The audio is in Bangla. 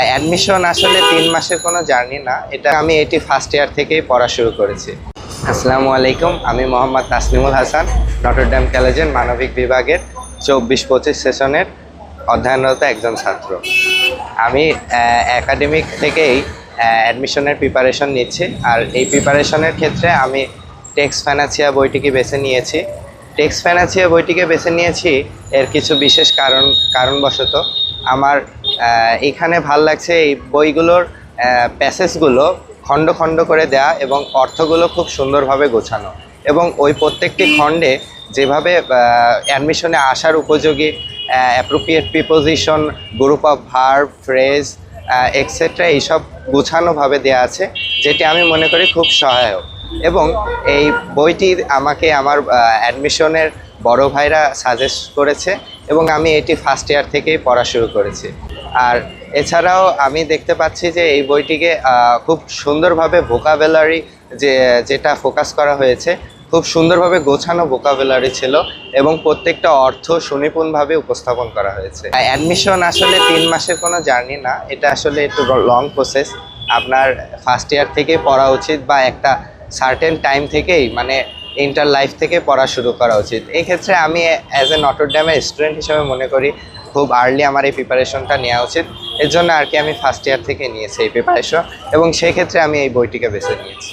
অ্যাডমিশন আসলে 3 মাসের কোনো জার্নি না, এটা আমি এটি ফার্স্ট ইয়ার থেকেই পড়া শুরু করেছি। আসসালামু আলাইকুম, আমি মোহাম্মদ তাসনিমুল হাসান, নটরডেম কলেজের মানবিক বিভাগের 24-25 সেশনের অধ্যয়নরত একজন ছাত্র। আমি একাডেমিক থেকেই অ্যাডমিশনের প্রিপারেশন নিচ্ছি, আর এই প্রিপারেশনের ক্ষেত্রে আমি টেক্সট ফাইনান্সিয়া বইটিকে বেছে নিয়েছি। টেক্সট ফাইনান্সিয়া বইটিকে বেছে নিয়েছি এর কিছু বিশেষ কারণবশত। আমার এখানে ভাল লাগছে এই বইগুলোর প্যাসেজগুলো খণ্ড খণ্ড করে দেয়া এবং অর্থগুলো খুব সুন্দরভাবে গোছানো, এবং ওই প্রত্যেকটি খণ্ডে যেভাবে অ্যাডমিশনে আসার উপযোগী appropriate preposition, group of verb, phrase etcetera এইসব গোছানোভাবে দেওয়া আছে, যেটি আমি মনে করি খুব সহায়ক। এবং এই বইটি আমাকে আমার অ্যাডমিশনের বড় ভাইরা সাজেস্ট করেছে এবং আমি এটি ফার্স্ট ইয়ার থেকেই পড়া শুরু করেছি। আর এছাড়াও আমি দেখতে পাচ্ছি যে এই বইটিকে খুব সুন্দরভাবে ভোকাবুলারি যেটা ফোকাস করা হয়েছে, খুব সুন্দরভাবে গোছানো ভোকাবুলারি ছিল এবং প্রত্যেকটা অর্থ সুনিপুণভাবে উপস্থাপন করা হয়েছে। অ্যাডমিশন আসলে 3 মাসের কোনো জার্নি না, এটা আসলে একটু লং প্রসেস। আপনার ফার্স্ট ইয়ার থেকে পড়া উচিত বা একটা সার্টেন টাইম থেকেই, মানে ইন্টার লাইফ থেকে পড়া শুরু করা উচিত। এই ক্ষেত্রে আমি অ্যাজ এ নটরডেমের স্টুডেন্ট হিসেবে মনে করি খুব আর্লি আমার এই প্রিপারেশনটা নেওয়া উচিত। এর জন্য আর কি আমি ফার্স্ট ইয়ার থেকে নিয়েছি এই প্রিপারেশন, এবং সেই ক্ষেত্রে আমি এই বইটিকে বেছে নিয়েছি।